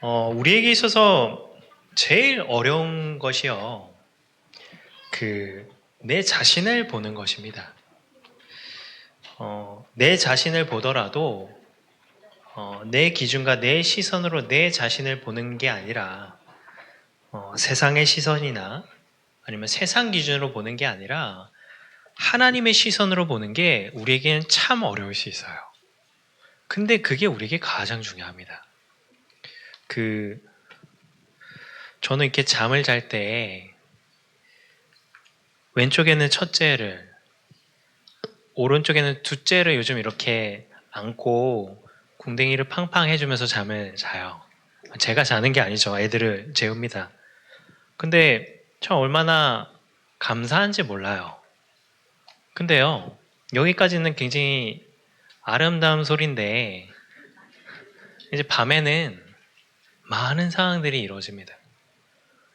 우리에게 있어서 제일 어려운 것이요. 내 자신을 보는 것입니다. 내 자신을 보더라도, 내 기준과 내 시선으로 내 자신을 보는 게 아니라, 세상의 시선이나 아니면 세상 기준으로 보는 게 아니라, 하나님의 시선으로 보는 게 우리에게는 참 어려울 수 있어요. 근데 그게 우리에게 가장 중요합니다. 저는 이렇게 잠을 잘 때, 왼쪽에는 첫째를, 오른쪽에는 둘째를 요즘 이렇게 안고 궁뎅이를 팡팡 해주면서 잠을 자요. 제가 자는 게 아니죠. 애들을 재웁니다. 근데 저 얼마나 감사한지 몰라요. 근데요, 여기까지는 굉장히 아름다운 소리인데, 이제 밤에는 많은 상황들이 이루어집니다.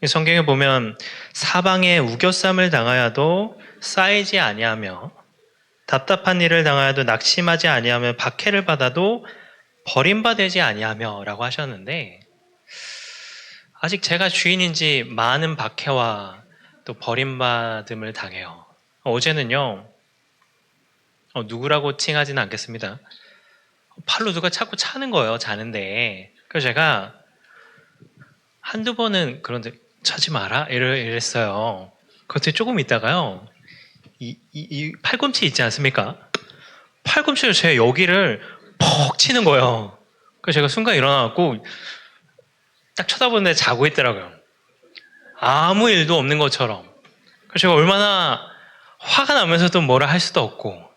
성경에 보면 사방에 우겨쌈을 당하여도 쌓이지 아니하며 답답한 일을 당하여도 낙심하지 아니하며 박해를 받아도 버림받지 아니하며 라고 하셨는데, 아직 제가 주인인지 많은 박해와 또 버림받음을 당해요. 어제는요, 누구라고 칭하지는 않겠습니다. 팔로 누가 자꾸 차는 거예요, 자는데. 그래서 제가 한두 번은 그런데 차지 마라? 이랬어요. 그런데 조금 있다가요, 이 팔꿈치 있지 않습니까? 팔꿈치로 제 여기를 퍽 치는 거예요. 그래서 제가 순간 일어나갖고 딱 쳐다보는데 자고 있더라고요. 아무 일도 없는 것처럼. 그래서 제가 얼마나 화가 나면서도 뭐라 할 수도 없고.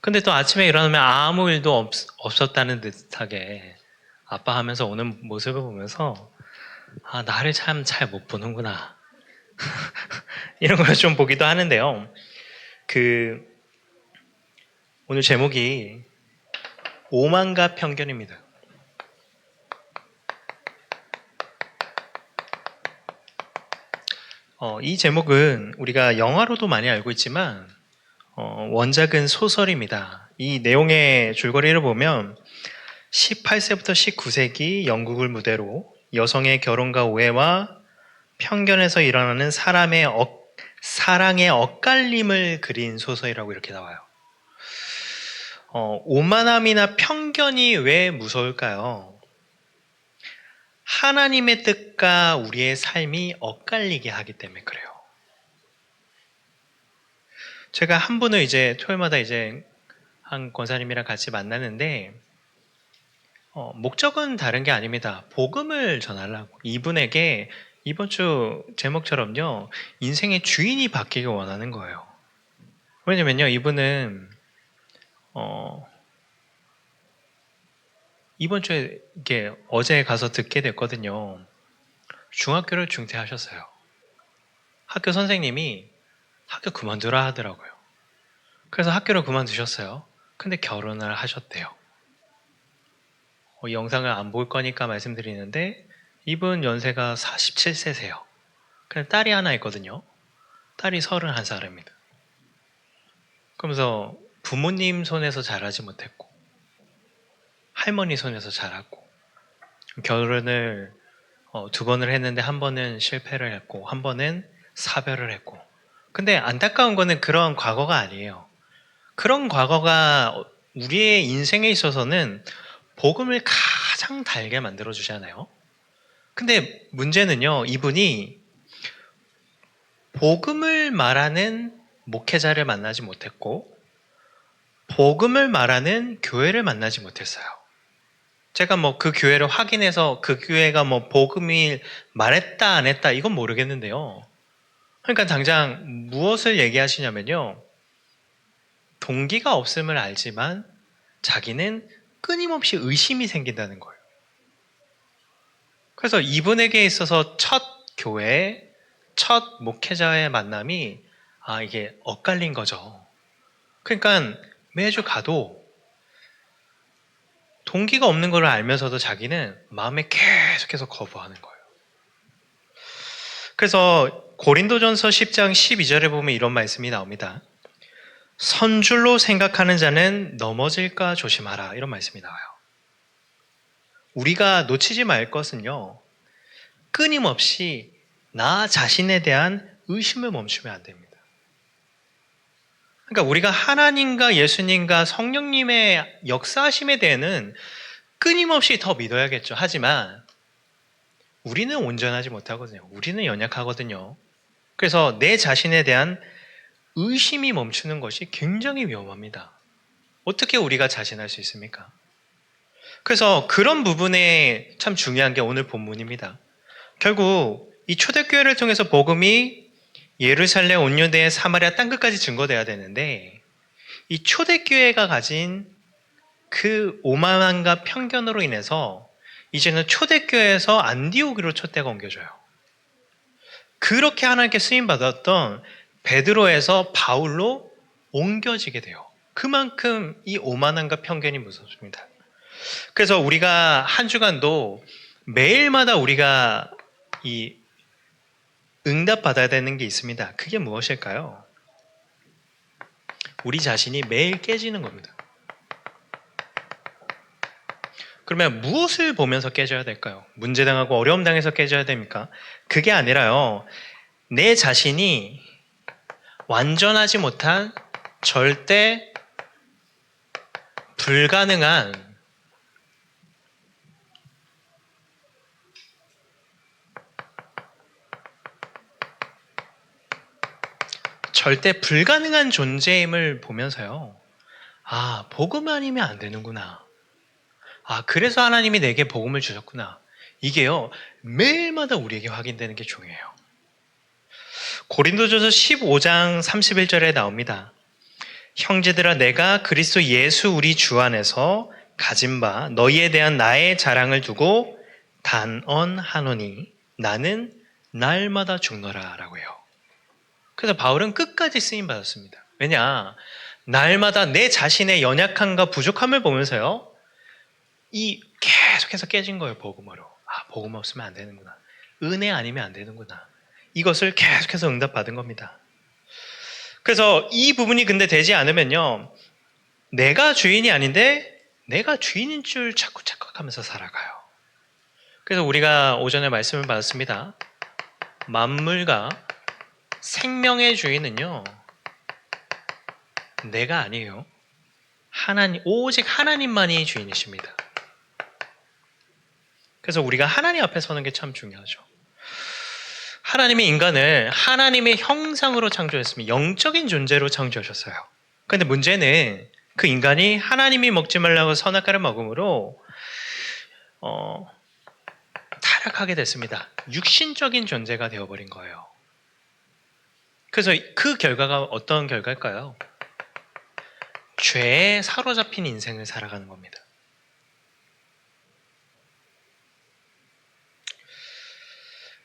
근데 또 아침에 일어나면 아무 일도 없었다는 듯하게 아빠하면서 오는 모습을 보면서 나를 참 잘 못 보는구나. 이런 걸 좀 보기도 하는데요. 오늘 제목이 오만과 편견입니다. 이 제목은 우리가 영화로도 많이 알고 있지만 원작은 소설입니다. 이 내용의 줄거리를 보면 18세부터 19세기 영국을 무대로 여성의 결혼과 오해와 편견에서 일어나는 사랑의 엇갈림을 그린 소설이라고 이렇게 나와요. 오만함이나 편견이 왜 무서울까요? 하나님의 뜻과 우리의 삶이 엇갈리게 하기 때문에 그래요. 제가 한 분을 이제 토요일마다 이제 한 권사님이랑 같이 만나는데, 목적은 다른 게 아닙니다. 복음을 전하려고. 이분에게 이번 주 제목처럼요, 인생의 주인이 바뀌길 원하는 거예요. 왜냐면요, 이분은, 이번 주에 이게 어제 가서 듣게 됐거든요. 중학교를 중퇴하셨어요. 학교 선생님이 학교 그만두라 하더라고요. 그래서 학교를 그만두셨어요. 근데 결혼을 하셨대요. 이 영상을 안 볼 거니까 말씀드리는데, 이분 연세가 47세세요. 근데 딸이 하나 있거든요. 딸이 31살입니다. 그러면서 부모님 손에서 자라지 못했고, 할머니 손에서 자랐고, 결혼을 두 번을 했는데 한 번은 실패를 했고, 한 번은 사별을 했고. 근데 안타까운 거는 그런 과거가 아니에요. 그런 과거가 우리의 인생에 있어서는 복음을 가장 달게 만들어주잖아요. 근데 문제는요, 이분이 복음을 말하는 목회자를 만나지 못했고, 복음을 말하는 교회를 만나지 못했어요. 제가 그 교회를 확인해서 그 교회가 복음을 말했다 안 했다 이건 모르겠는데요. 그러니까 당장 무엇을 얘기하시냐면요, 동기가 없음을 알지만 자기는 끊임없이 의심이 생긴다는 거예요. 그래서 이분에게 있어서 첫 교회, 첫 목회자의 만남이 이게 엇갈린 거죠. 그러니까 매주 가도 동기가 없는 걸 알면서도 자기는 마음에 계속해서 거부하는 거예요. 그래서 고린도전서 10장 12절에 보면 이런 말씀이 나옵니다. 선줄로 생각하는 자는 넘어질까 조심하라. 이런 말씀이 나와요. 우리가 놓치지 말 것은요, 끊임없이 나 자신에 대한 의심을 멈추면 안 됩니다. 그러니까 우리가 하나님과 예수님과 성령님의 역사하심에 대해는 끊임없이 더 믿어야겠죠. 하지만 우리는 온전하지 못하거든요. 우리는 연약하거든요. 그래서 내 자신에 대한 의심이 멈추는 것이 굉장히 위험합니다. 어떻게 우리가 자신할 수 있습니까? 그래서 그런 부분에 참 중요한 게 오늘 본문입니다. 결국 이 초대교회를 통해서 복음이 예루살렘, 온 유대의 사마리아 땅끝까지 증거돼야 되는데 이 초대교회가 가진 그 오만함과 편견으로 인해서 이제는 초대교회에서 안디오기로 촛대가 옮겨져요. 그렇게 하나님께 쓰임받았던 베드로에서 바울로 옮겨지게 돼요. 그만큼 이 오만함과 편견이 무섭습니다. 그래서 우리가 한 주간도 매일마다 우리가 이 응답받아야 되는 게 있습니다. 그게 무엇일까요? 우리 자신이 매일 깨지는 겁니다. 그러면 무엇을 보면서 깨져야 될까요? 문제당하고 어려움 당해서 깨져야 됩니까? 그게 아니라요. 내 자신이 완전하지 못한 절대 불가능한 존재임을 보면서요. 아, 복음 아니면 안 되는구나. 아, 그래서 하나님이 내게 복음을 주셨구나. 이게요, 매일마다 우리에게 확인되는 게 중요해요. 고린도전서 15장 31절에 나옵니다. 형제들아, 내가 그리스도 예수 우리 주 안에서 가진 바 너희에 대한 나의 자랑을 두고 단언하노니 나는 날마다 죽노라 라고 해요. 그래서 바울은 끝까지 쓰임받았습니다. 왜냐? 날마다 내 자신의 연약함과 부족함을 보면서요, 이 계속해서 깨진 거예요, 복음으로. 아, 복음 없으면 안 되는구나. 은혜 아니면 안 되는구나. 이것을 계속해서 응답받은 겁니다. 그래서 이 부분이 근데 되지 않으면요, 내가 주인이 아닌데 내가 주인인 줄 자꾸 착각하면서 살아가요. 그래서 우리가 오전에 말씀을 받았습니다. 만물과 생명의 주인은요, 내가 아니에요. 하나님, 오직 하나님만이 주인이십니다. 그래서 우리가 하나님 앞에 서는 게 참 중요하죠. 하나님이 인간을 하나님의 형상으로 창조했으면 영적인 존재로 창조하셨어요. 그런데 문제는 그 인간이 하나님이 먹지 말라고 선악과를 먹음으로 타락하게 됐습니다. 육신적인 존재가 되어버린 거예요. 그래서 그 결과가 어떤 결과일까요? 죄에 사로잡힌 인생을 살아가는 겁니다.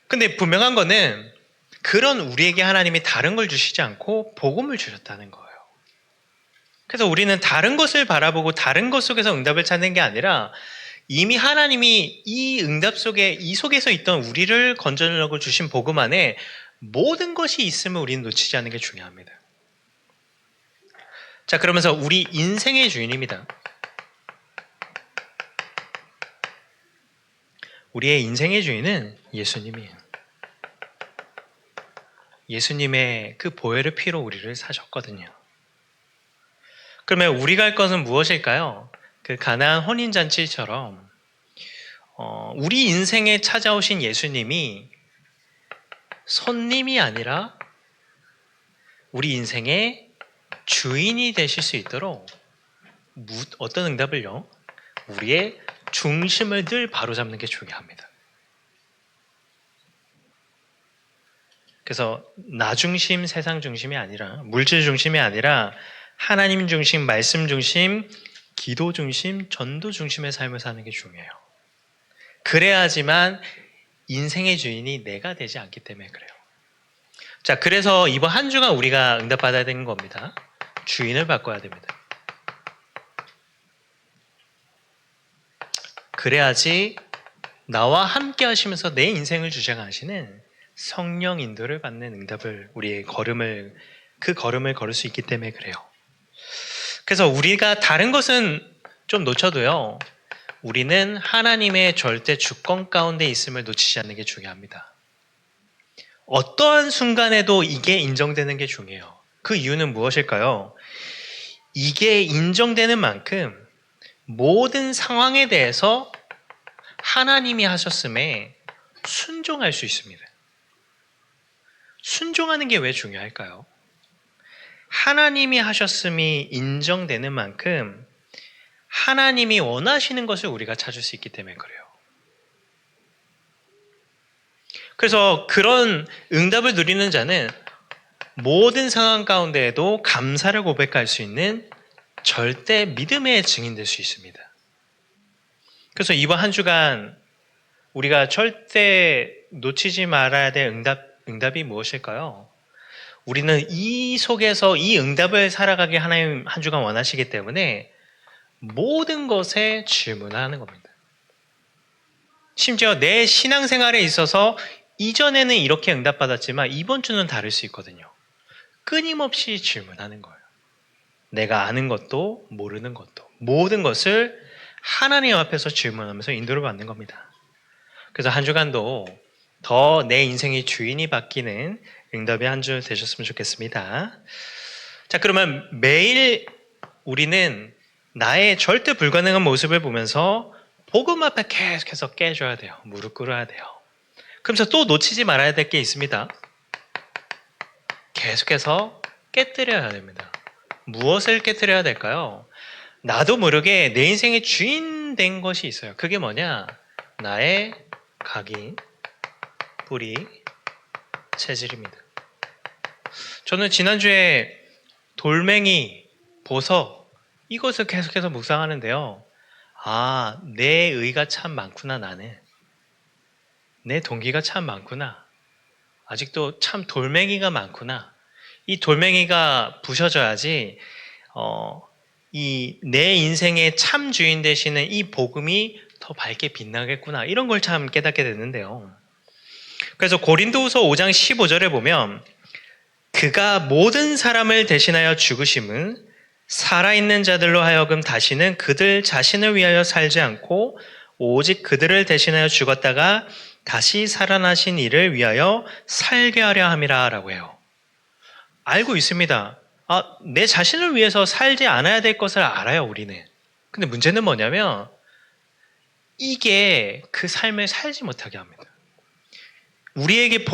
근데 분명한 거는 그런 우리에게 하나님이 다른 걸 주시지 않고 복음을 주셨다는 거예요. 그래서 우리는 다른 것을 바라보고 다른 것 속에서 응답을 찾는 게 아니라 이미 하나님이 이 응답 속에, 이 속에서 있던 우리를 건져내려고 주신 복음 안에 모든 것이 있음을 우리는 놓치지 않는 게 중요합니다. 자, 그러면서 우리 인생의 주인입니다. 우리의 인생의 주인은 예수님이에요. 예수님의 그 보혈의 피로 우리를 사셨거든요. 그러면 우리가 할 것은 무엇일까요? 그 가나안 혼인잔치처럼 우리 인생에 찾아오신 예수님이 손님이 아니라 우리 인생의 주인이 되실 수 있도록 어떤 응답을요? 우리의 중심을 늘 바로잡는 게 중요합니다. 그래서 나 중심, 세상 중심이 아니라, 물질 중심이 아니라 하나님 중심, 말씀 중심, 기도 중심, 전도 중심의 삶을 사는 게 중요해요. 그래야지만 인생의 주인이 내가 되지 않기 때문에 그래요. 자, 그래서 이번 한 주간 우리가 응답받아야 되는 겁니다. 주인을 바꿔야 됩니다. 그래야지 나와 함께 하시면서 내 인생을 주장하시는 성령 인도를 받는 응답을, 우리의 그 걸음을 걸을 수 있기 때문에 그래요. 그래서 우리가 다른 것은 좀 놓쳐도요, 우리는 하나님의 절대 주권 가운데 있음을 놓치지 않는 게 중요합니다. 어떠한 순간에도 이게 인정되는 게 중요해요. 그 이유는 무엇일까요? 이게 인정되는 만큼 모든 상황에 대해서 하나님이 하셨음에 순종할 수 있습니다. 순종하는 게 왜 중요할까요? 하나님이 하셨음이 인정되는 만큼 하나님이 원하시는 것을 우리가 찾을 수 있기 때문에 그래요. 그래서 그런 응답을 누리는 자는 모든 상황 가운데에도 감사를 고백할 수 있는 절대 믿음의 증인될 수 있습니다. 그래서 이번 한 주간 우리가 절대 놓치지 말아야 될 응답이 무엇일까요? 우리는 이 속에서 이 응답을 살아가게 하나님 한 주간 원하시기 때문에 모든 것에 질문하는 겁니다. 심지어 내 신앙생활에 있어서 이전에는 이렇게 응답받았지만 이번 주는 다를 수 있거든요. 끊임없이 질문하는 거예요. 내가 아는 것도 모르는 것도 모든 것을 하나님 앞에서 질문하면서 인도를 받는 겁니다. 그래서 한 주간도 더 내 인생의 주인이 바뀌는 응답의 한 주 되셨으면 좋겠습니다. 자, 그러면 매일 우리는 나의 절대 불가능한 모습을 보면서 복음 앞에 계속해서 깨줘야 돼요. 무릎 꿇어야 돼요. 그러면서 또 놓치지 말아야 될 게 있습니다. 계속해서 깨뜨려야 됩니다. 무엇을 깨뜨려야 될까요? 나도 모르게 내 인생의 주인 된 것이 있어요. 그게 뭐냐? 나의 각인, 뿌리, 체질입니다. 저는 지난주에 돌멩이, 보석 이것을 계속해서 묵상하는데요. 아, 내 의가 참 많구나 나는. 내 동기가 참 많구나. 아직도 참 돌멩이가 많구나. 이 돌멩이가 부셔져야지 이 내 인생의 참 주인 되시는 이 복음이 더 밝게 빛나겠구나. 이런 걸 참 깨닫게 되는데요. 그래서 고린도후서 5장 15절에 보면 그가 모든 사람을 대신하여 죽으심은 살아있는 자들로 하여금 다시는 그들 자신을 위하여 살지 않고 오직 그들을 대신하여 죽었다가 다시 살아나신 이를 위하여 살게 하려 함이라 라고 해요. 알고 있습니다. 내 자신을 위해서 살지 않아야 될 것을 알아요, 우리는. 근데 문제는 뭐냐면 이게 그 삶을 살지 못하게 합니다. 우리에게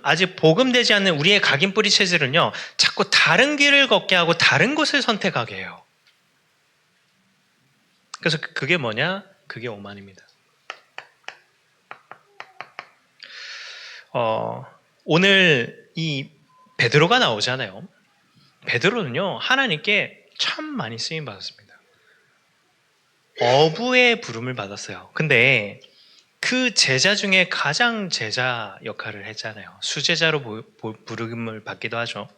아직 복음되지 않는 우리의 각인 뿌리 체질은요, 자꾸 다른 길을 걷게 하고 다른 곳을 선택하게 해요. 그래서 그게 뭐냐? 그게 오만입니다. 오늘 이 베드로가 나오잖아요. 베드로는요, 하나님께 참 많이 쓰임 받았습니다. 어부의 부름을 받았어요. 근데 그 제자 중에 가장 제자 역할을 했잖아요. 수제자로 부름을 받기도 하죠.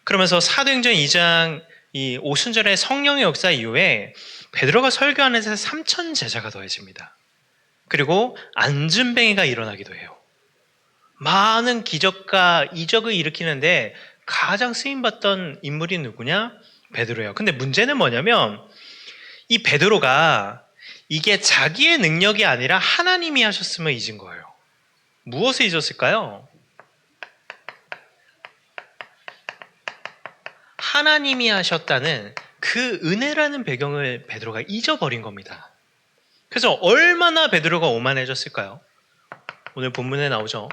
그러면서 사도행전 2장 이 오순절의 성령의 역사 이후에 베드로가 설교하는 데서 3천 제자가 더해집니다. 그리고 안진뱅이가 일어나기도 해요. 많은 기적과 이적을 일으키는데 가장 쓰임받던 인물이 누구냐? 베드로예요. 근데 문제는 뭐냐면 이 베드로가 이게 자기의 능력이 아니라 하나님이 하셨음을 잊은 거예요. 무엇을 잊었을까요? 하나님이 하셨다는 그 은혜라는 배경을 베드로가 잊어버린 겁니다. 그래서 얼마나 베드로가 오만해졌을까요? 오늘 본문에 나오죠.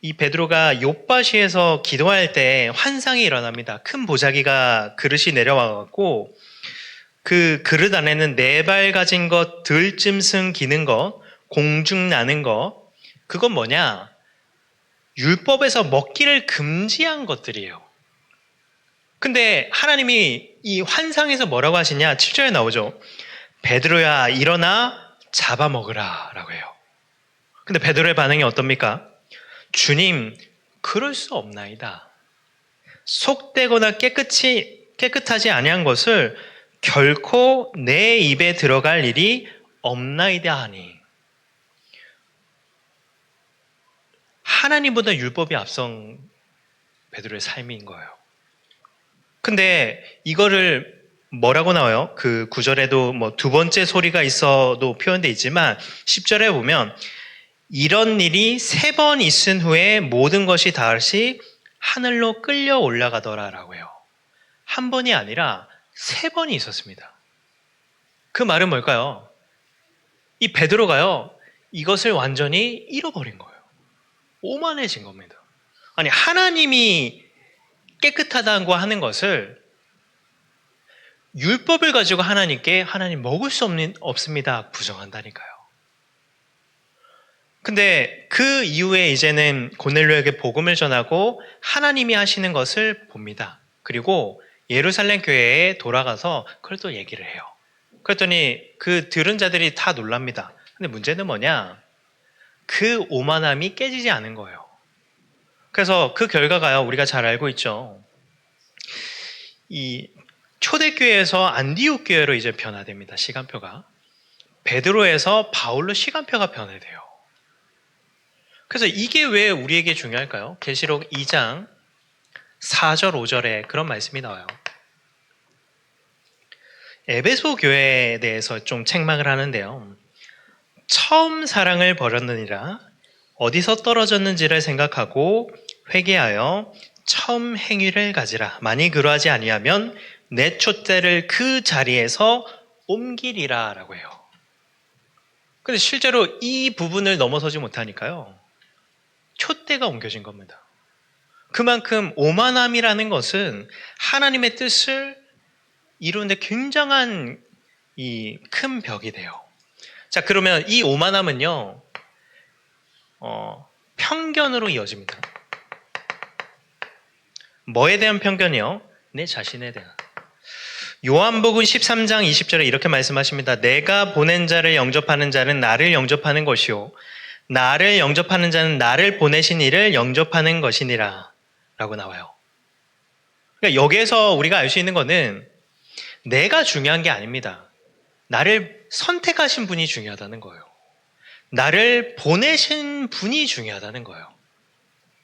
이 베드로가 욥바시에서 기도할 때 환상이 일어납니다. 큰 보자기가 그릇이 내려와 갖고 그 그릇 안에는 4발 가진 것, 들짐승 기는 것, 공중 나는 것, 그건 뭐냐? 율법에서 먹기를 금지한 것들이에요. 근데 하나님이 이 환상에서 뭐라고 하시냐? 7절에 나오죠. 베드로야 일어나 잡아먹으라 라고 해요. 근데 베드로의 반응이 어떻습니까? 주님, 그럴 수 없나이다. 속되거나 깨끗하지 아니한 것을 결코 내 입에 들어갈 일이 없나이다 하니. 하나님보다 율법이 앞선 베드로의 삶인 거예요. 근데 이거를 뭐라고 나와요? 그 구절에도 뭐 두 번째 소리가 있어도 표현되어 있지만 10절에 보면 이런 일이 세 번 있은 후에 모든 것이 다시 하늘로 끌려 올라가더라라고 해요. 한 번이 아니라 세 번이 있었습니다. 그 말은 뭘까요? 이 베드로가요, 이것을 완전히 잃어버린 거예요. 오만해진 겁니다. 아니, 하나님이 깨끗하다고 하는 것을 율법을 가지고 하나님께 하나님 먹을 수 없습니다. 부정한다니까요. 근데 그 이후에 이제는 고넬료에게 복음을 전하고 하나님이 하시는 것을 봅니다. 그리고 예루살렘 교회에 돌아가서 그걸 또 얘기를 해요. 그랬더니 그 들은 자들이 다 놀랍니다. 근데 문제는 뭐냐? 그 오만함이 깨지지 않은 거예요. 그래서 그 결과가요, 우리가 잘 알고 있죠. 이 초대교회에서 안디옥 교회로 이제 변화됩니다. 시간표가. 베드로에서 바울로 시간표가 변화돼요. 그래서 이게 왜 우리에게 중요할까요? 계시록 2장 4절 5절에 그런 말씀이 나와요. 에베소 교회에 대해서 좀 책망을 하는데요. 처음 사랑을 버렸느니라 어디서 떨어졌는지를 생각하고 회개하여 처음 행위를 가지라. 만일 그러하지 아니하면 내 촛대를 그 자리에서 옮기리라 라고 해요. 근데 실제로 이 부분을 넘어서지 못하니까요. 촛대가 옮겨진 겁니다. 그만큼 오만함이라는 것은 하나님의 뜻을 이루는데 굉장한 이 큰 벽이 돼요. 자, 그러면 이 오만함은요, 편견으로 이어집니다. 뭐에 대한 편견이요? 내 자신에 대한. 요한복음 13장 20절에 이렇게 말씀하십니다. 내가 보낸 자를 영접하는 자는 나를 영접하는 것이요 나를 영접하는 자는 나를 보내신 이를 영접하는 것이니라 라고 나와요. 그러니까 여기에서 우리가 알 수 있는 것은 내가 중요한 게 아닙니다. 나를 선택하신 분이 중요하다는 거예요. 나를 보내신 분이 중요하다는 거예요.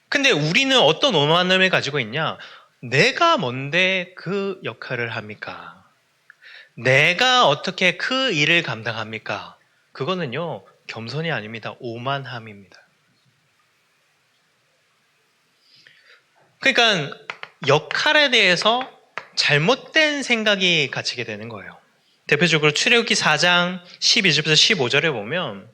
근데 우리는 어떤 오만함을 가지고 있냐? 내가 뭔데 그 역할을 합니까? 내가 어떻게 그 일을 감당합니까? 그거는요, 겸손이 아닙니다. 오만함입니다. 그러니까 역할에 대해서 잘못된 생각이 갇히게 되는 거예요. 대표적으로 출애굽기 4장 12절부터 15절에 보면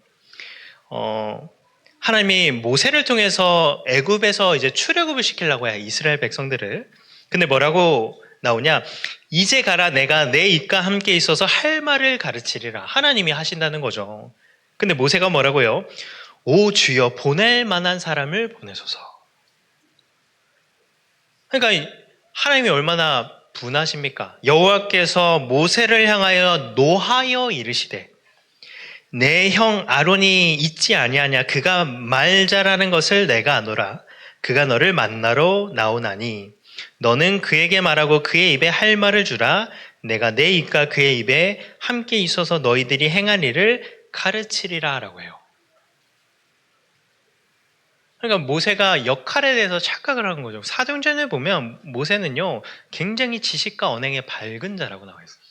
하나님이 모세를 통해서 애굽에서 이제 출애굽을 시키려고 해요. 이스라엘 백성들을. 근데 뭐라고 나오냐? 이제 가라 내가 내 입과 함께 있어서 할 말을 가르치리라. 하나님이 하신다는 거죠. 근데 모세가 뭐라고요? 오 주여 보낼 만한 사람을 보내소서. 그러니까 하나님이 얼마나 분하십니까? 여호와께서 모세를 향하여 노하여 이르시되 내 형 아론이 있지 아니하냐 그가 말 잘하는 것을 내가 아노라. 그가 너를 만나러 나오나니 너는 그에게 말하고 그의 입에 할 말을 주라. 내가 내 입과 그의 입에 함께 있어서 너희들이 행한 일을 가르치리라 라고 해요. 그러니까 모세가 역할에 대해서 착각을 하는 거죠. 사도행전에 보면 모세는요 굉장히 지식과 언행에 밝은 자라고 나와 있어요.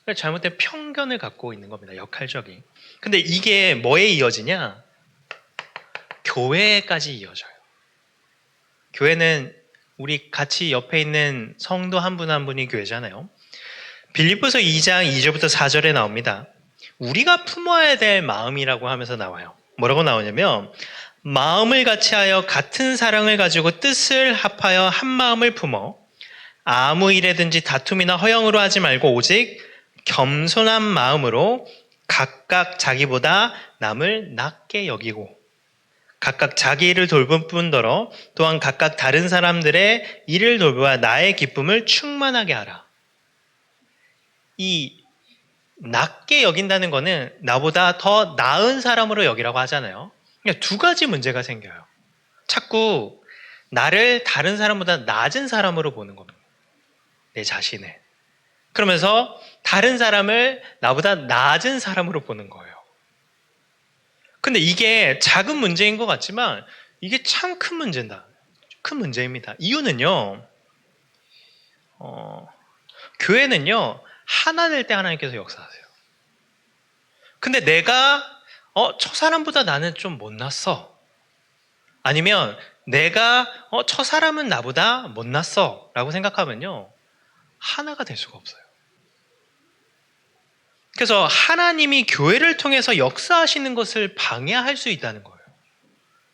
그러니까 잘못된 편견을 갖고 있는 겁니다. 역할적인. 근데 이게 뭐에 이어지냐? 교회까지 이어져요. 교회는 우리 같이 옆에 있는 성도 한 분 한 분이 교회잖아요. 빌립보서 2장 2절부터 4절에 나옵니다. 우리가 품어야 될 마음이라고 하면서 나와요. 뭐라고 나오냐면 마음을 같이하여 같은 사랑을 가지고 뜻을 합하여 한 마음을 품어 아무 일에든지 다툼이나 허영으로 하지 말고 오직 겸손한 마음으로 각각 자기보다 남을 낮게 여기고 각각 자기 일을 돌볼 뿐더러 또한 각각 다른 사람들의 일을 돌보아 나의 기쁨을 충만하게 하라. 이 낮게 여긴다는 거는 나보다 더 나은 사람으로 여기라고 하잖아요. 그러니까 두 가지 문제가 생겨요. 자꾸 나를 다른 사람보다 낮은 사람으로 보는 겁니다. 내 자신을. 그러면서 다른 사람을 나보다 낮은 사람으로 보는 거예요. 근데 이게 작은 문제인 것 같지만 이게 참 큰 문제다. 큰 문제입니다. 이유는요. 교회는요, 하나 될 때 하나님께서 역사하세요. 근데 내가 저 사람보다 나는 좀 못났어. 아니면 내가 저 사람은 나보다 못났어 라고 생각하면요, 하나가 될 수가 없어요. 그래서 하나님이 교회를 통해서 역사하시는 것을 방해할 수 있다는 거예요.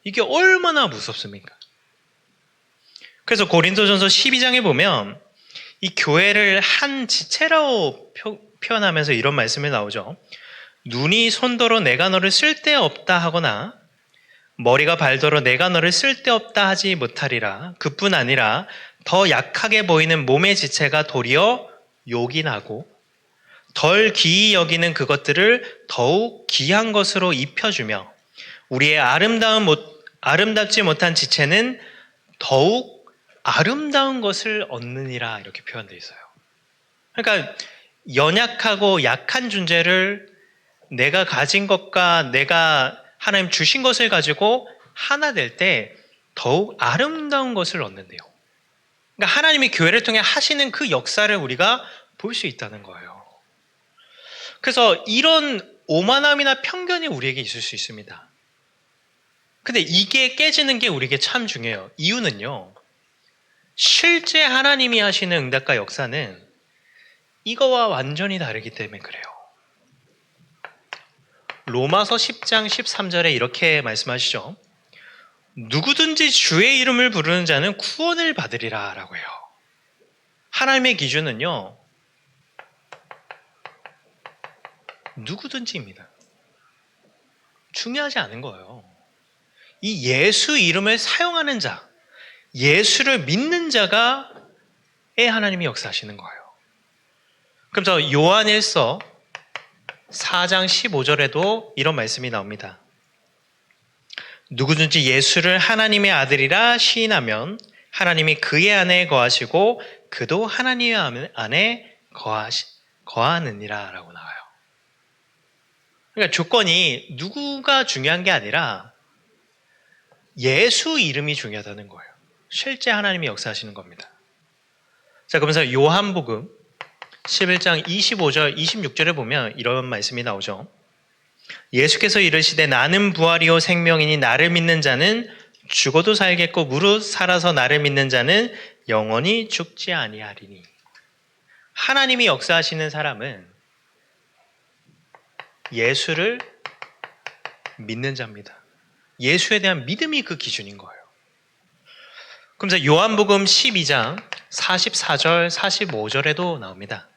이게 얼마나 무섭습니까? 그래서 고린도전서 12장에 보면 이 교회를 한 지체라고 표현하면서 이런 말씀이 나오죠. 눈이 손더러 내가 너를 쓸데없다 하거나 머리가 발더러 내가 너를 쓸데없다 하지 못하리라. 그뿐 아니라 더 약하게 보이는 몸의 지체가 도리어 욕이 나고 덜 귀히 여기는 그것들을 더욱 귀한 것으로 입혀주며 우리의 아름답지 못한 지체는 더욱 아름다운 것을 얻느니라, 이렇게 표현되어 있어요. 그러니까 연약하고 약한 존재를 내가 가진 것과 내가 하나님 주신 것을 가지고 하나 될 때 더욱 아름다운 것을 얻는데요. 그러니까 하나님이 교회를 통해 하시는 그 역사를 우리가 볼 수 있다는 거예요. 그래서 이런 오만함이나 편견이 우리에게 있을 수 있습니다. 근데 이게 깨지는 게 우리에게 참 중요해요. 이유는요, 실제 하나님이 하시는 응답과 역사는 이거와 완전히 다르기 때문에 그래요. 로마서 10장 13절에 이렇게 말씀하시죠. 누구든지 주의 이름을 부르는 자는 구원을 받으리라 라고 해요. 하나님의 기준은요, 누구든지입니다. 중요하지 않은 거예요. 이 예수 이름을 사용하는 자, 예수를 믿는 자가 하나님이 역사하시는 거예요. 그래서 요한일서 4장 15절에도 이런 말씀이 나옵니다. 누구든지 예수를 하나님의 아들이라 시인하면 하나님이 그의 안에 거하시고 그도 하나님의 안에 거하느니라 라고 나와요. 그러니까 조건이 누구가 중요한 게 아니라 예수 이름이 중요하다는 거예요. 실제 하나님이 역사하시는 겁니다. 자, 그러면서 요한복음 11장 25절, 26절에 보면 이런 말씀이 나오죠. 예수께서 이르시되 나는 부활이요 생명이니 나를 믿는 자는 죽어도 살겠고 무릇 살아서 나를 믿는 자는 영원히 죽지 아니하리니. 하나님이 역사하시는 사람은 예수를 믿는 자입니다. 예수에 대한 믿음이 그 기준인 거예요. 그러면서 요한복음 12장 44절, 45절에도 나옵니다.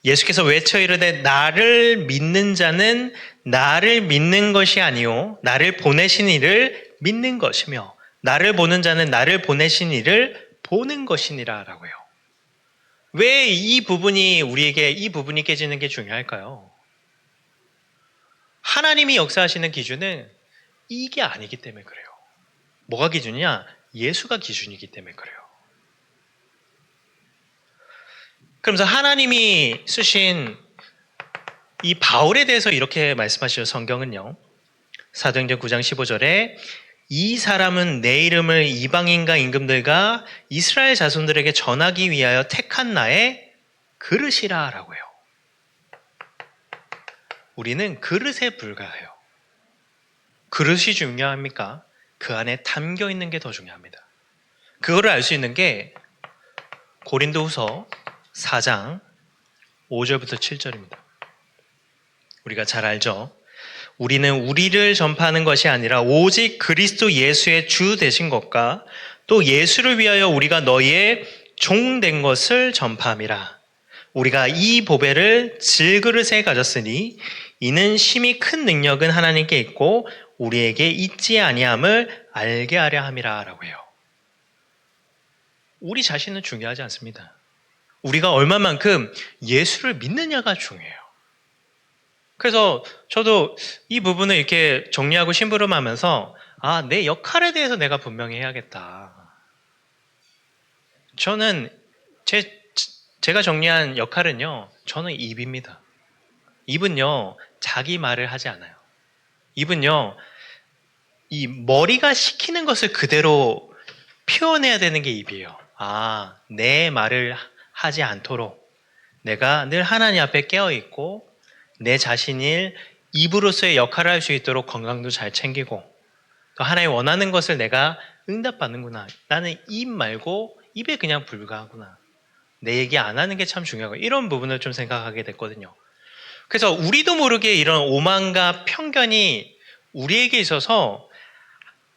예수께서 외쳐 이르되 나를 믿는 자는 나를 믿는 것이 아니요 나를 보내신 이를 믿는 것이며 나를 보는 자는 나를 보내신 이를 보는 것이니라 라고 해요. 왜 이 부분이 깨지는 게 중요할까요? 하나님이 역사하시는 기준은 이게 아니기 때문에 그래요. 뭐가 기준이냐? 예수가 기준이기 때문에 그래요. 그러면서 하나님이 쓰신 이 바울에 대해서 이렇게 말씀하시죠. 성경은요. 사도행전 9장 15절에 이 사람은 내 이름을 이방인과 임금들과 이스라엘 자손들에게 전하기 위하여 택한 나의 그릇이라 라고 해요. 우리는 그릇에 불과해요. 그릇이 중요합니까? 그 안에 담겨 있는 게 더 중요합니다. 그거를 알 수 있는 게 고린도후서 4장 5절부터 7절입니다. 우리가 잘 알죠? 우리는 우리를 전파하는 것이 아니라 오직 그리스도 예수의 주 되신 것과 또 예수를 위하여 우리가 너희의 종 된 것을 전파함이라. 우리가 이 보배를 질그릇에 가졌으니 이는 심히 큰 능력은 하나님께 있고 우리에게 있지 아니함을 알게 하려 함이라 라고 해요. 우리 자신은 중요하지 않습니다. 우리가 얼마만큼 예수를 믿느냐가 중요해요. 그래서 저도 이 부분을 이렇게 정리하고 심부름하면서 내 역할에 대해서 내가 분명히 해야겠다. 저는 제가 정리한 역할은요, 저는 입입니다. 입은요, 자기 말을 하지 않아요. 입은요, 이 머리가 시키는 것을 그대로 표현해야 되는 게 입이에요. 내 말을 하지 않도록 내가 늘 하나님 앞에 깨어있고 내 자신이 입으로서의 역할을 할 수 있도록 건강도 잘 챙기고 또 하나님 원하는 것을 내가 응답받는구나. 나는 입 말고 입에 그냥 불과하구나. 내 얘기 안 하는 게 참 중요하고 이런 부분을 좀 생각하게 됐거든요. 그래서 우리도 모르게 이런 오만과 편견이 우리에게 있어서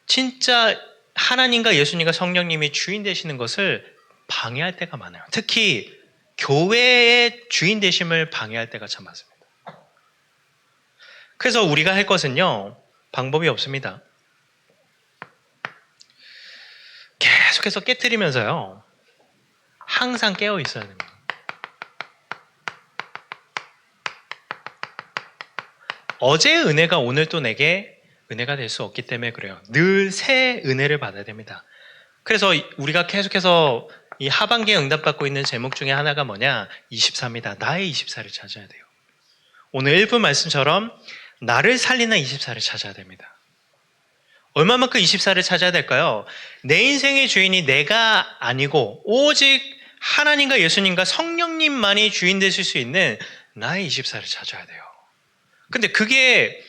진짜 하나님과 예수님과 성령님이 주인 되시는 것을 방해할 때가 많아요. 특히 교회의 주인 되심을 방해할 때가 참 많습니다. 그래서 우리가 할 것은요, 방법이 없습니다. 계속해서 깨트리면서요, 항상 깨어 있어야 됩니다. 어제의 은혜가 오늘 또 내게 은혜가 될 수 없기 때문에 그래요. 늘 새 은혜를 받아야 됩니다. 그래서 우리가 계속해서 이 하반기에 응답받고 있는 제목 중에 하나가 뭐냐? 24입니다. 나의 24를 찾아야 돼요. 오늘 1분 말씀처럼 나를 살리는 24를 찾아야 됩니다. 얼마만큼 24를 찾아야 될까요? 내 인생의 주인이 내가 아니고 오직 하나님과 예수님과 성령님만이 주인 되실 수 있는 나의 24를 찾아야 돼요. 근데 그게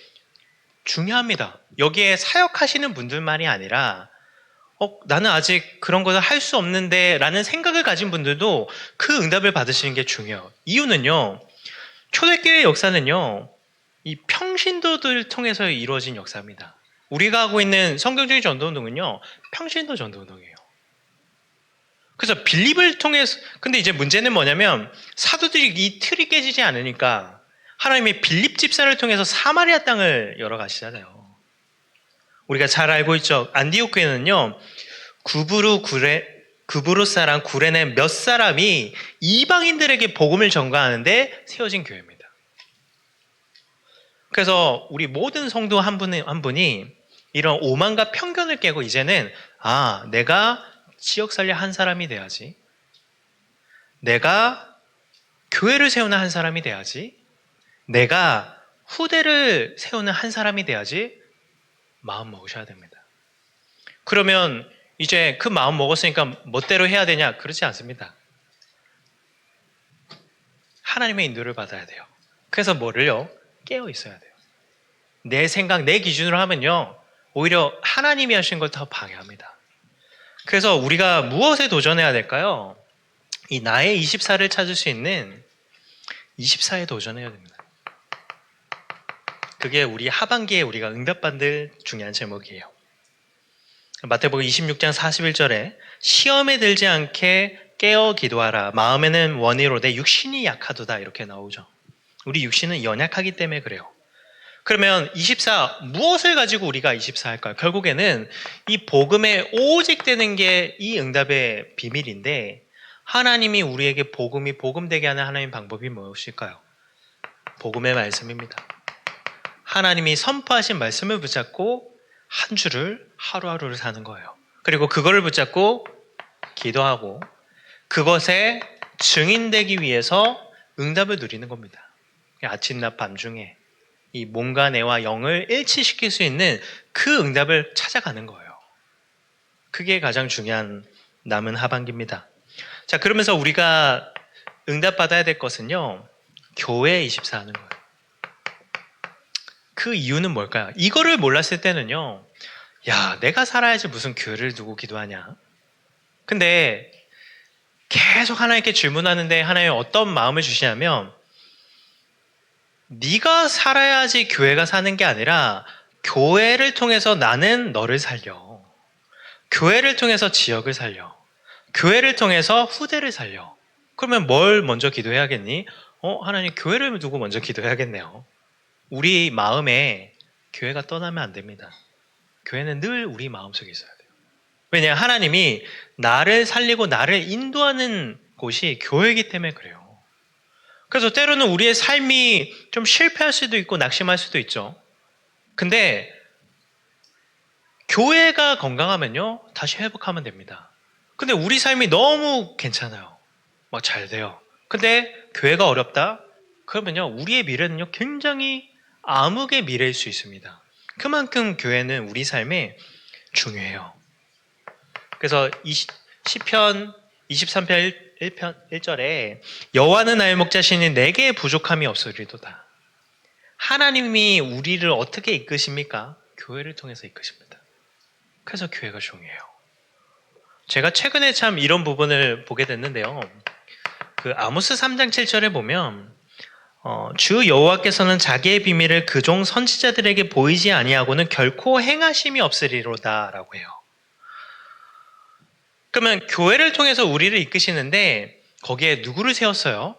중요합니다. 여기에 사역하시는 분들만이 아니라 나는 아직 그런 것을 할 수 없는데 라는 생각을 가진 분들도 그 응답을 받으시는 게 중요해요. 이유는요. 초대교회의 역사는요. 이 평신도들을 통해서 이루어진 역사입니다. 우리가 하고 있는 성경적인 전도운동은요. 평신도 전도운동이에요. 그래서 빌립을 통해서 근데 이제 문제는 뭐냐면 사도들이 이 틀이 깨지지 않으니까 하나님이 빌립 집사를 통해서 사마리아 땅을 열어가시잖아요. 우리가 잘 알고 있죠. 안디옥 교회는요. 구브루 사람 구레네 몇 사람이 이방인들에게 복음을 전가하는데 세워진 교회입니다. 그래서 우리 모든 성도 한 분이 이런 오만과 편견을 깨고 이제는 내가 지역살려 한 사람이 돼야지. 내가 교회를 세우는 한 사람이 돼야지. 내가 후대를 세우는 한 사람이 돼야지. 마음 먹으셔야 됩니다. 그러면 이제 그 마음 먹었으니까 멋대로 해야 되냐? 그렇지 않습니다. 하나님의 인도를 받아야 돼요. 그래서 뭐를요? 깨어 있어야 돼요. 내 생각, 내 기준으로 하면요. 오히려 하나님이 하신 걸 더 방해합니다. 그래서 우리가 무엇에 도전해야 될까요? 이 나의 24를 찾을 수 있는 24에 도전해야 됩니다. 그게 우리 하반기에 우리가 응답받을 중요한 제목이에요. 마태복음 26장 41절에 시험에 들지 않게 깨어 기도하라. 마음에는 원이로되 육신이 약하도다 이렇게 나오죠. 우리 육신은 연약하기 때문에 그래요. 그러면 24 무엇을 가지고 우리가 24 할까요? 결국에는 이 복음에 오직 되는 게 이 응답의 비밀인데 하나님이 우리에게 복음이 복음되게 하는 하나님의 방법이 무엇일까요? 복음의 말씀입니다. 하나님이 선포하신 말씀을 붙잡고 한 주를 하루하루를 사는 거예요. 그리고 그거를 붙잡고 기도하고 그것에 증인되기 위해서 응답을 누리는 겁니다. 아침, 낮, 밤중에 이 몸과 뇌와 영을 일치시킬 수 있는 그 응답을 찾아가는 거예요. 그게 가장 중요한 남은 하반기입니다. 자, 그러면서 우리가 응답받아야 될 것은요. 교회 24 하는 거예요. 그 이유는 뭘까요? 이거를 몰랐을 때는요. 내가 살아야지 무슨 교회를 두고 기도하냐. 근데 계속 하나님께 질문하는데 하나님 어떤 마음을 주시냐면 네가 살아야지 교회가 사는 게 아니라 교회를 통해서 나는 너를 살려. 교회를 통해서 지역을 살려. 교회를 통해서 후대를 살려. 그러면 뭘 먼저 기도해야겠니? 하나님 교회를 두고 먼저 기도해야겠네요. 우리 마음에 교회가 떠나면 안 됩니다. 교회는 늘 우리 마음속에 있어야 돼요. 왜냐 하나님이 나를 살리고 나를 인도하는 곳이 교회이기 때문에 그래요. 그래서 때로는 우리의 삶이 좀 실패할 수도 있고 낙심할 수도 있죠. 근데 교회가 건강하면요 다시 회복하면 됩니다. 근데 우리 삶이 너무 괜찮아요. 막 잘 돼요. 근데 교회가 어렵다? 그러면요 우리의 미래는요 굉장히 암흑의 미래일 수 있습니다. 그만큼 교회는 우리 삶에 중요해요. 그래서 이 시편 23편 1절에 여호와는 나의 목자시니 내게 부족함이 없으리도다. 하나님이 우리를 어떻게 이끄십니까? 교회를 통해서 이끄십니다. 그래서 교회가 중요해요. 제가 최근에 참 이런 부분을 보게 됐는데요. 그 아모스 3장 7절에 보면 주 여호와께서는 자기의 비밀을 그종 선지자들에게 보이지 아니하고는 결코 행하심이 없으리로다라고 해요. 그러면 교회를 통해서 우리를 이끄시는데 거기에 누구를 세웠어요?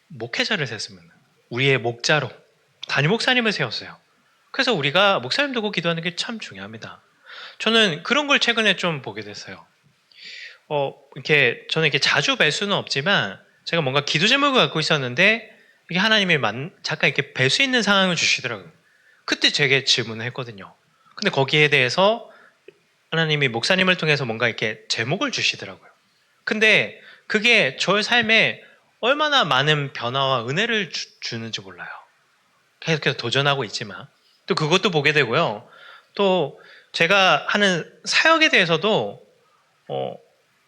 목회자를 세웠습니다. 우리의 목자로 담임 목사님을 세웠어요. 그래서 우리가 목사님 두고 기도하는 게 참 중요합니다. 저는 그런 걸 최근에 좀 보게 됐어요. 저는 이렇게 자주 뵐 수는 없지만 제가 뭔가 기도 제목을 갖고 있었는데 이게 하나님이 잠깐 이렇게 뵐 수 있는 상황을 주시더라고요. 그때 제게 질문을 했거든요. 근데 거기에 대해서 하나님이 목사님을 통해서 뭔가 이렇게 제목을 주시더라고요. 근데 그게 저의 삶에 얼마나 많은 변화와 은혜를 주는지 몰라요. 계속해서 도전하고 있지만 또 그것도 보게 되고요. 또 제가 하는 사역에 대해서도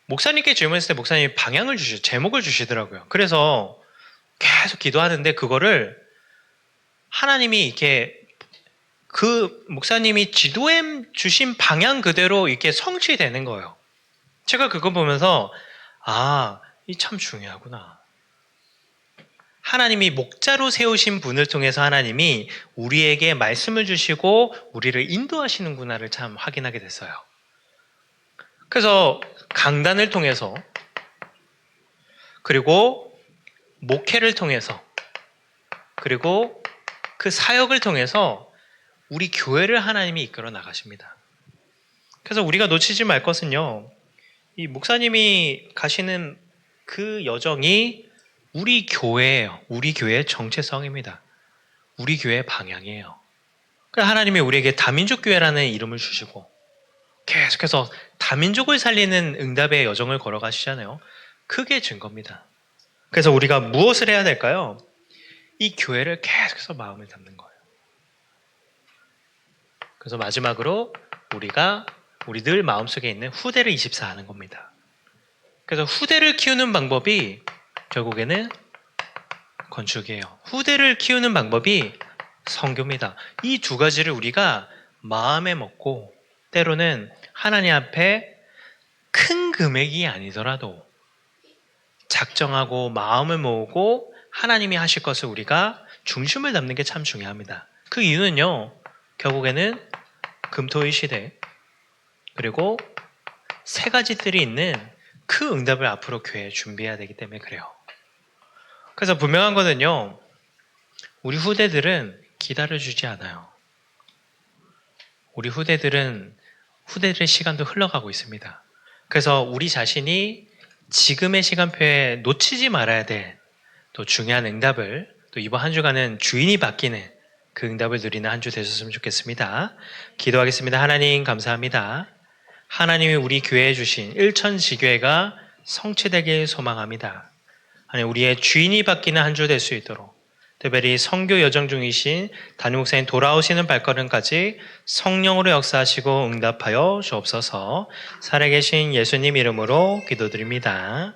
목사님께 질문했을 때 목사님이 방향을 제목을 주시더라고요. 그래서 계속 기도하는데 그거를 하나님이 이렇게 그 목사님이 지도해 주신 방향 그대로 이렇게 성취되는 거예요. 제가 그거 보면서 이 참 중요하구나. 하나님이 목자로 세우신 분을 통해서 하나님이 우리에게 말씀을 주시고 우리를 인도하시는구나를 참 확인하게 됐어요. 그래서 강단을 통해서 그리고 목회를 통해서 그리고 그 사역을 통해서 우리 교회를 하나님이 이끌어 나가십니다. 그래서 우리가 놓치지 말 것은요. 이 목사님이 가시는 그 여정이 우리 교회예요. 우리 교회의 정체성입니다. 우리 교회의 방향이에요. 그래서 하나님이 우리에게 다민족 교회라는 이름을 주시고 계속해서 다민족을 살리는 응답의 여정을 걸어가시잖아요. 그게 증거입니다. 그래서 우리가 무엇을 해야 될까요? 이 교회를 계속해서 마음에 담는 거예요. 그래서 마지막으로 우리 늘 마음속에 있는 후대를 24 하는 겁니다. 그래서 후대를 키우는 방법이 결국에는 건축이에요. 후대를 키우는 방법이 선교입니다. 이 두 가지를 우리가 마음에 먹고 때로는 하나님 앞에 큰 금액이 아니더라도 작정하고 마음을 모으고 하나님이 하실 것을 우리가 중심을 담는 게 참 중요합니다. 그 이유는요. 결국에는 금토의 시대 그리고 세 가지 뜰이 있는 그 응답을 앞으로 교회에 준비해야 되기 때문에 그래요. 그래서 분명한 거는요. 우리 후대들은 기다려주지 않아요. 우리 후대들의 시간도 흘러가고 있습니다. 그래서 우리 자신이 지금의 시간표에 놓치지 말아야 될 또 중요한 응답을 또 이번 한 주간은 주인이 바뀌는 그 응답을 누리는 한 주 되셨으면 좋겠습니다. 기도하겠습니다. 하나님 감사합니다. 하나님이 우리 교회에 주신 일천지교회가 성취되길 소망합니다. 하나님 우리의 주인이 바뀌는 한 주 될 수 있도록 특별히 선교 여정 중이신 담임 목사님 돌아오시는 발걸음까지 성령으로 역사하시고 응답하여 주옵소서. 살아계신 예수님 이름으로 기도드립니다.